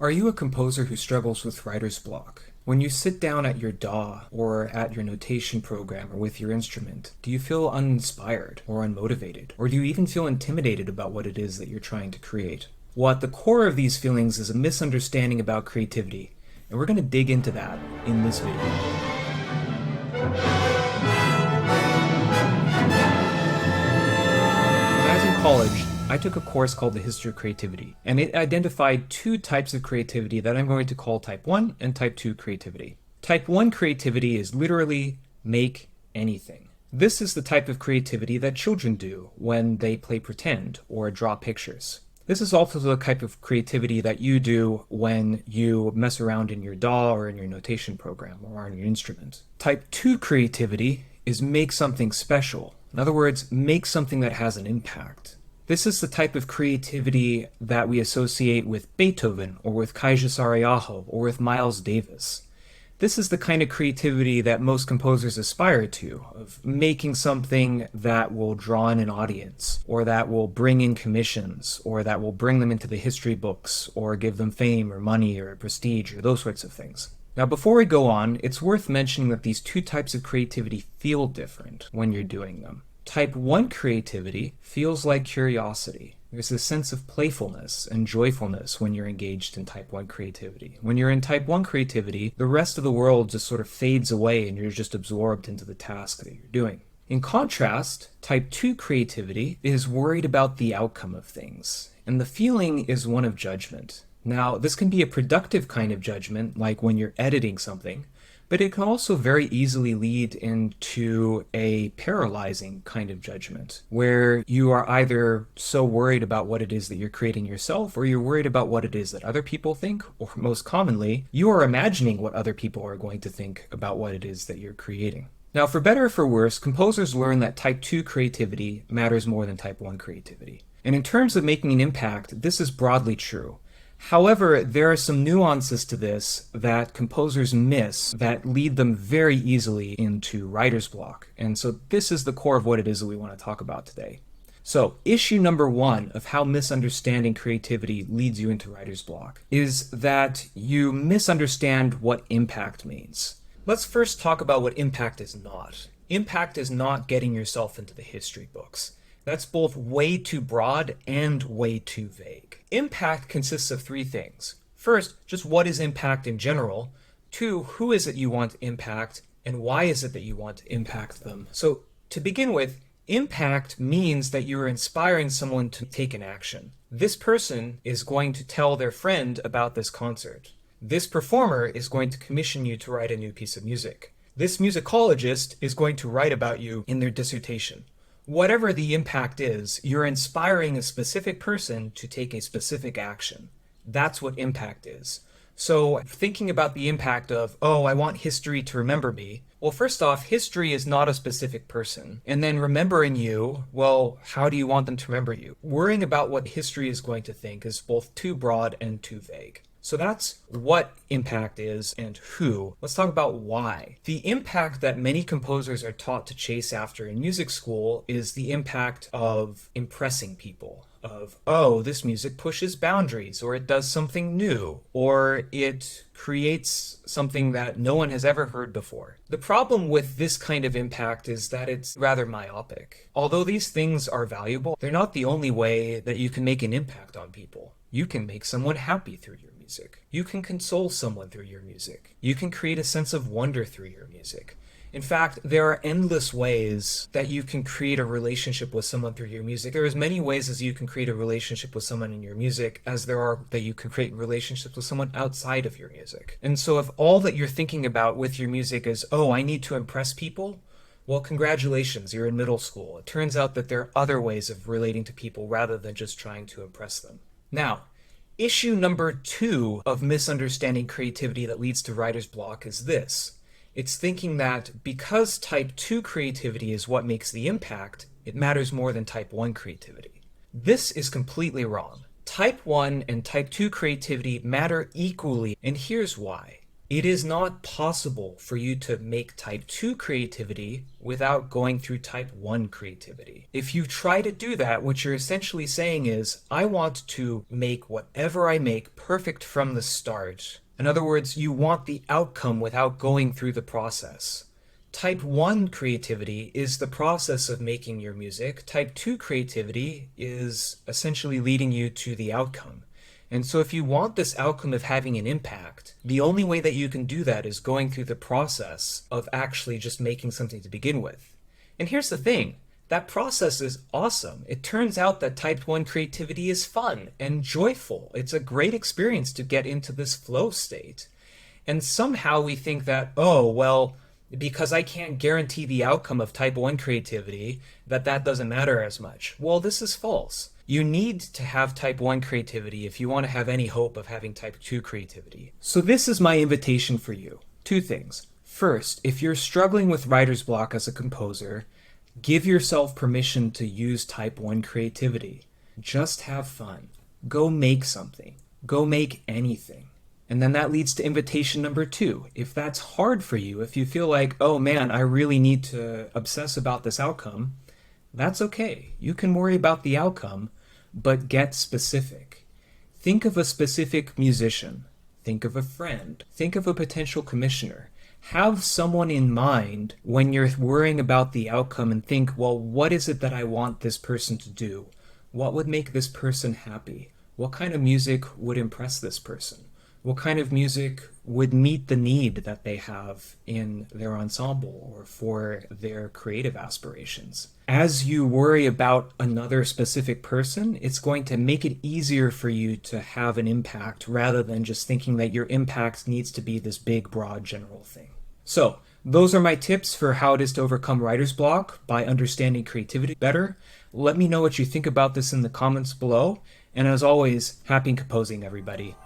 Are you a composer who struggles with writer's block? When you sit down at your DAW or at your notation program or with your instrument, do you feel uninspired or unmotivated? Or do you even feel intimidated about what it is that you're trying to create? Well, at the core of these feelings is a misunderstanding about creativity, and we're going to dig into that in this video. When I was in college, I took a course called The History of Creativity, and it identified two types of creativity that I'm going to call Type 1 and Type 2 creativity. Type 1 creativity is literally make anything. This is the type of creativity that children do when they play pretend or draw pictures. This is also the type of creativity that you do when you mess around in your DAW or in your notation program or on your instrument. Type 2 creativity is make something special. In other words, make something that has an impact. This is the type of creativity that we associate with Beethoven or with Kaija Sarayaho or with Miles Davis. This is the kind of creativity that most composers aspire to, of making something that will draw in an audience, or that will bring in commissions, or that will bring them into the history books, or give them fame or money or prestige or those sorts of things. Now, before we go on, it's worth mentioning that these two types of creativity feel different when you're doing them. Type 1 creativity feels like curiosity. There's a sense of playfulness and joyfulness when you're engaged in Type 1 creativity. When you're in Type 1 creativity, the rest of the world just sort of fades away and you're just absorbed into the task that you're doing. In contrast, Type 2 creativity is worried about the outcome of things, and the feeling is one of judgment. Now, this can be a productive kind of judgment, like when you're editing something, but it can also very easily lead into a paralyzing kind of judgment, where you are either so worried about what it is that you're creating yourself, or you're worried about what it is that other people think, or most commonly, you are imagining what other people are going to think about what it is that you're creating. Now, for better or for worse, composers learn that Type 2 creativity matters more than Type 1 creativity. And in terms of making an impact, this is broadly true. However, there are some nuances to this that composers miss that lead them very easily into writer's block. And so this is the core of what it is that we want to talk about today. So, issue number one of how misunderstanding creativity leads you into writer's block is that you misunderstand what impact means. Let's first talk about what impact is not. Impact is not getting yourself into the history books. That's both way too broad and way too vague. Impact consists of three things. First, just what is impact in general? Two, who is it you want to impact, and why is it that you want to impact them? So, to begin with, impact means that you are inspiring someone to take an action. This person is going to tell their friend about this concert. This performer is going to commission you to write a new piece of music. This musicologist is going to write about you in their dissertation. Whatever the impact is, you're inspiring a specific person to take a specific action. That's what impact is. So thinking about the impact of, oh, I want history to remember me. Well, first off, history is not a specific person. And then remembering you, well, how do you want them to remember you? Worrying about what history is going to think is both too broad and too vague. So that's what impact is and who. Let's talk about why. The impact that many composers are taught to chase after in music school is the impact of impressing people. Of, oh, this music pushes boundaries, or it does something new, or it creates something that no one has ever heard before. The problem with this kind of impact is that it's rather myopic. Although these things are valuable, they're not the only way that you can make an impact on people. You can make someone happy through your music. You can console someone through your music. You can create a sense of wonder through your music. In fact, there are endless ways that you can create a relationship with someone through your music. There are as many ways as you can create a relationship with someone in your music as there are that you can create relationships with someone outside of your music. And so if all that you're thinking about with your music is, oh, I need to impress people, well, congratulations, you're in middle school. It turns out that there are other ways of relating to people rather than just trying to impress them. Now, issue number two of misunderstanding creativity that leads to writer's block is this. It's thinking that because Type 2 creativity is what makes the impact, it matters more than Type 1 creativity. This is completely wrong. Type 1 and Type 2 creativity matter equally, and here's why. It is not possible for you to make type 2 creativity without going through type 1 creativity. If you try to do that, what you're essentially saying is, I want to make whatever I make perfect from the start. In other words, you want the outcome without going through the process. Type 1 creativity is the process of making your music. Type 2 creativity is essentially leading you to the outcome. And so if you want this outcome of having an impact, the only way that you can do that is going through the process of actually just making something to begin with. And here's the thing, that process is awesome. It turns out that type 1 creativity is fun and joyful. It's a great experience to get into this flow state. And somehow we think that, oh, well, because I can't guarantee the outcome of type 1 creativity, that doesn't matter as much. Well, this is false. You need to have type 1 creativity if you want to have any hope of having type 2 creativity. So this is my invitation for you. Two things. First, if you're struggling with writer's block as a composer, give yourself permission to use type 1 creativity. Just have fun. Go make something. Go make anything. And then that leads to invitation number 2. If that's hard for you, if you feel like, oh man, I really need to obsess about this outcome, that's okay. You can worry about the outcome, but get specific. Think of a specific musician. Think of a friend. Think of a potential commissioner. Have someone in mind when you're worrying about the outcome and think, well, what is it that I want this person to do? What would make this person happy? What kind of music would impress this person? What kind of music would meet the need that they have in their ensemble or for their creative aspirations? As you worry about another specific person, it's going to make it easier for you to have an impact rather than just thinking that your impact needs to be this big, broad, general thing. So, those are my tips for how it is to overcome writer's block by understanding creativity better. Let me know what you think about this in the comments below. And as always, happy composing, everybody.